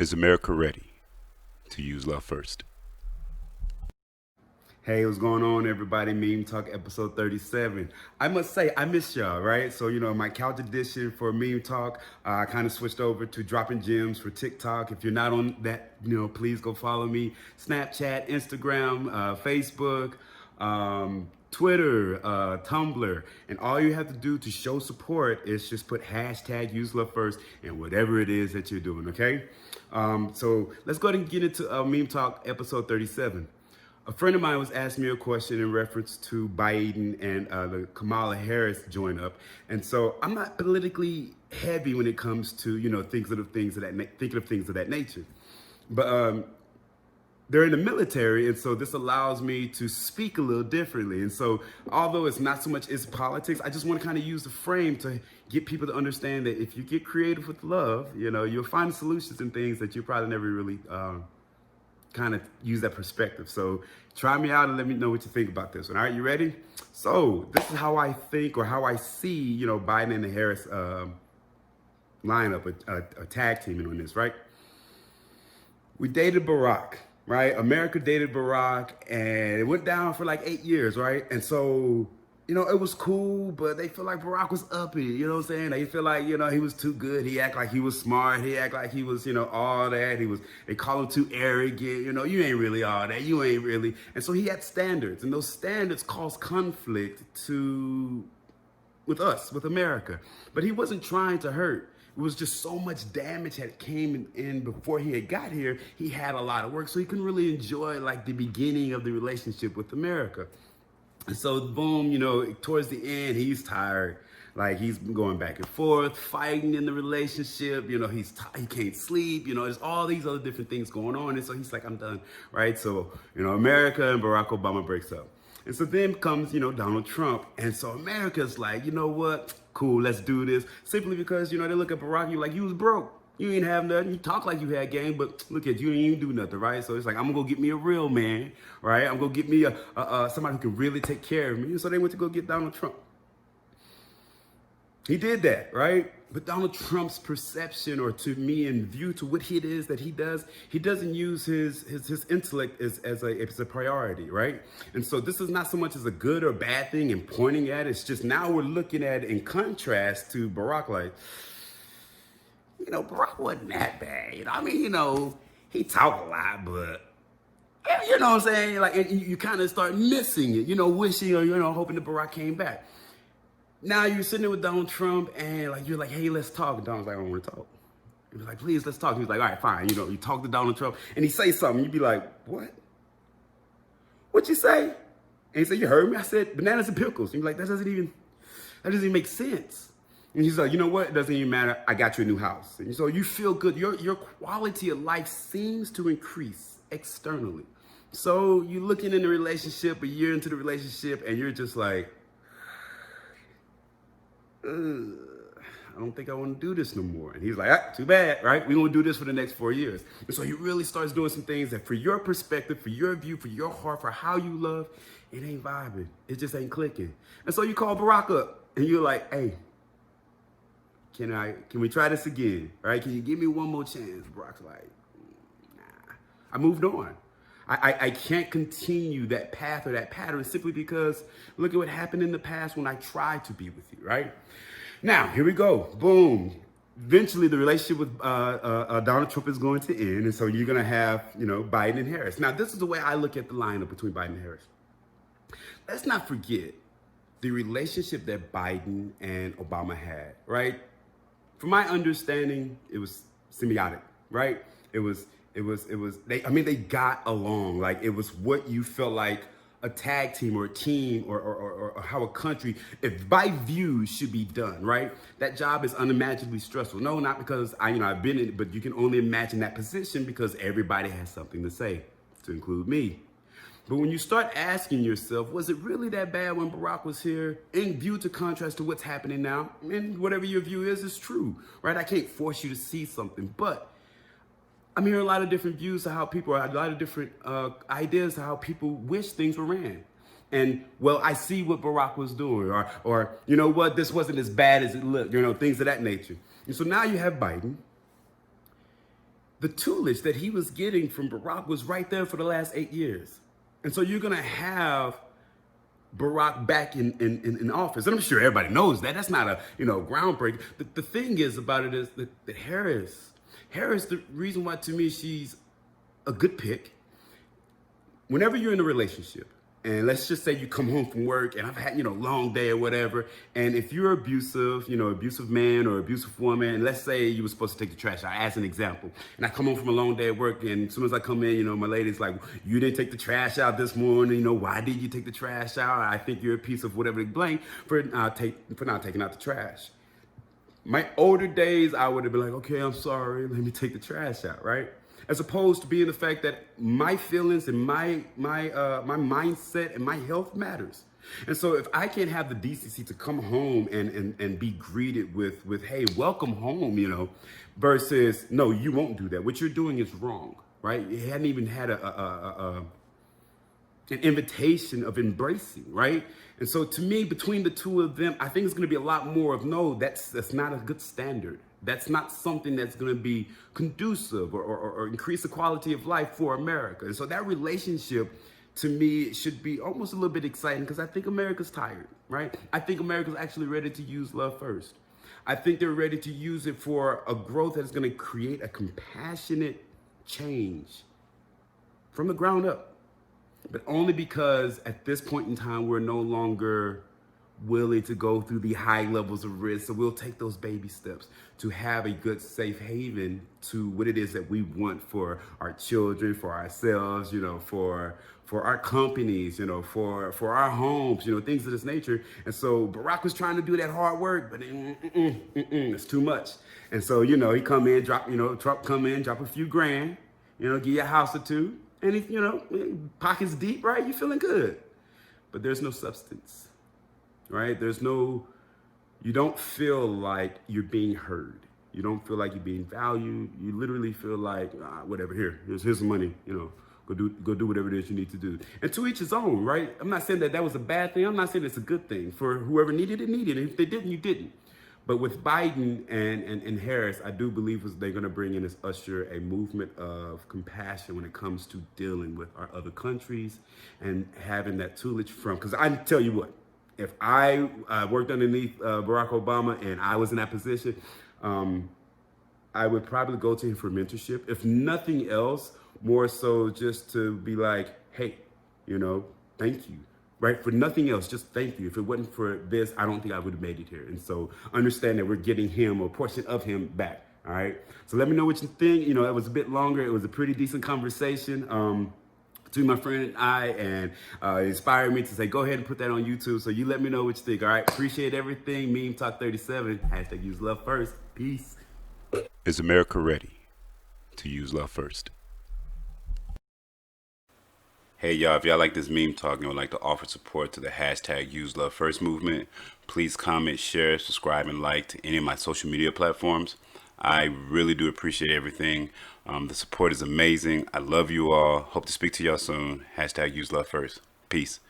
Is America ready to use love first? Hey, what's going on, everybody? Meme Talk episode 37. I must say, I miss y'all, right? So, my couch edition for Meme Talk, I kind of switched over to dropping gems for TikTok. If you're not on that, please go follow me. Snapchat, Instagram, Facebook, Twitter, Tumblr. And all you have to do to show support is just put hashtag use love first and whatever it is that you're doing, okay? So let's go ahead and get into Meme Talk episode 37. A friend of mine was asking me a question in reference to Biden and the Kamala Harris join up, and so I'm not politically heavy when it comes to thinking of things of that nature, but they're in the military, and so this allows me to speak a little differently. And so, although it's not so much it's politics, I just want to kind of use the frame to get people to understand that if you get creative with love, you'll find solutions and things that you probably never really kind of use that perspective. So try me out and let me know what you think about this one. All right, you ready? So this is how I think, or how I see, Biden and the Harris lineup, a tag teaming on this, right? We dated Barack, right? America dated Barack, and it went down for like 8 years, right? And so, it was cool, but they feel like Barack was uppity, you know what I'm saying? They feel like, he was too good. He act like he was smart. He act like he was, all that. They call him too arrogant. You ain't really all that. You ain't really. And so he had standards, and those standards caused conflict with us, with America. But he wasn't trying to hurt. It was just so much damage had came in before he had got here. He had a lot of work, so he couldn't really enjoy like the beginning of the relationship with America. And so, boom, towards the end, he's tired. Like, he's been going back and forth, fighting in the relationship. He can't sleep. There's all these other different things going on. And so he's like, I'm done, right? So, America and Barack Obama breaks up. And so then comes, Donald Trump. And so America's like, you know what? Cool, let's do this. Simply because, they look at Barack, you like, you was broke. You ain't have nothing. You talk like you had game, but look at you, you ain't even do nothing, right? So it's like, I'm gonna go get me a real man, right? I'm gonna get me somebody who can really take care of me. And so they went to go get Donald Trump. He did that, right? But Donald Trump's perception, or to me, in view to what it is that he doesn't use his intellect as a priority, right? And so this is not so much as a good or bad thing and pointing at it. It's just now we're looking at it in contrast to Barack, like, Barack wasn't that bad. He talked a lot, but you know what I'm saying? Like, and you kind of start missing it, wishing or hoping that Barack came back. Now you're sitting there with Donald Trump, and like you're like, hey, let's talk. And Donald's like, I don't want to talk. He was like, please, let's talk. He was like, all right, fine. You talk to Donald Trump, and he say something. You'd be like, what? What'd you say? And he said, you heard me? I said bananas and pickles. And you're like, that doesn't even make sense. And he's like, you know what? It doesn't even matter. I got you a new house. And so you feel good. Your quality of life seems to increase externally. So you're looking in the relationship, a year into the relationship, and you're just like, I don't think I want to do this no more. And he's like, too bad, right? We're going to do this for the next 4 years. And so he really starts doing some things that for your perspective, for your view, for your heart, for how you love, it ain't vibing. It just ain't clicking. And so you call Barack up, and you're like, hey, can we try this again, right? Can you give me one more chance? Barack's like, nah, I moved on. I can't continue that path or that pattern simply because look at what happened in the past when I tried to be with you, right? Now, here we go. Boom. Eventually, the relationship with Donald Trump is going to end. And so you're going to have, Biden and Harris. Now, this is the way I look at the lineup between Biden and Harris. Let's not forget the relationship that Biden and Obama had, right? From my understanding, it was symbiotic, right? They got along. Like, it was what you felt like a tag team or a team or how a country, if by views, should be done, right? That job is unimaginably stressful. No, not because I've been in it, but you can only imagine that position because everybody has something to say, to include me. But when you start asking yourself, was it really that bad when Barack was here, in view to contrast to what's happening now? And whatever your view is true, right? I can't force you to see something, but I'm hearing a lot of different views of how people are, a lot of different ideas of how people wish things were ran. And, well, I see what Barack was doing, or you know what, this wasn't as bad as it looked, things of that nature. And so now you have Biden. the tutelage that he was getting from Barack was right there for the last 8 years. And so you're going to have Barack back in office. And I'm sure everybody knows that. That's not a, groundbreaking. The thing is about it is that Harris, the reason why to me she's a good pick, whenever you're in a relationship, and let's just say you come home from work and I've had, long day or whatever. And if you're abusive, abusive man or abusive woman, and let's say you were supposed to take the trash out as an example. And I come home from a long day at work, and as soon as I come in, my lady's like, you didn't take the trash out this morning. Why did you take the trash out? I think you're a piece of whatever they blame for not taking out the trash. My older days, I would have been like, okay, I'm sorry. Let me take the trash out, right? As opposed to being the fact that my feelings and my mindset and my health matters. And so if I can't have the decency to come home and be greeted with hey, welcome home, versus no, you won't do that. What you're doing is wrong, right? You hadn't even had an invitation of embracing, right? And so to me, between the two of them, I think it's going to be a lot more of no, that's not a good standard. That's not something that's going to be conducive or increase the quality of life for America. And so that relationship, to me, should be almost a little bit exciting because I think America's tired, right? I think America's actually ready to use love first. I think they're ready to use it for a growth that's going to create a compassionate change from the ground up. But only because at this point in time, we're no longer willing to go through the high levels of risk. So we'll take those baby steps to have a good safe haven to what it is that we want for our children, for ourselves, for our companies, for our homes, things of this nature. And so Barack was trying to do that hard work, but it's too much. And so, he come in, Trump come in, drop a few grand, give you a house or two, and he, pockets deep, right? You feeling good. But there's no substance. Right? You don't feel like you're being heard. You don't feel like you're being valued. You literally feel like, whatever, here's some money, go do whatever it is you need to do. And to each his own, right? I'm not saying that was a bad thing. I'm not saying it's a good thing. For whoever needed it, needed it. If they didn't, you didn't. But with Biden and Harris, I do believe they're going to bring in, as usher, a movement of compassion when it comes to dealing with our other countries and having that tutelage from, because I tell you what, if I worked underneath Barack Obama and I was in that position, I would probably go to him for mentorship. If nothing else, more so just to be like, hey, thank you, right? For nothing else, just thank you. If it wasn't for this, I don't think I would have made it here. And so understand that we're getting him or a portion of him back, all right? So let me know what you think. It was a bit longer. It was a pretty decent conversation. To my friend and I, and it inspired me to say, go ahead and put that on YouTube. So you let me know what you think. All right. Appreciate everything. Meme Talk 37. # use love first. Peace. Is America ready to use love first? Hey y'all, if y'all like this meme talk and would like to offer support to the # use love first movement, please comment, share, subscribe, and like to any of my social media platforms. I really do appreciate everything. The support is amazing. I love you all. Hope to speak to y'all soon. # use love first. Peace.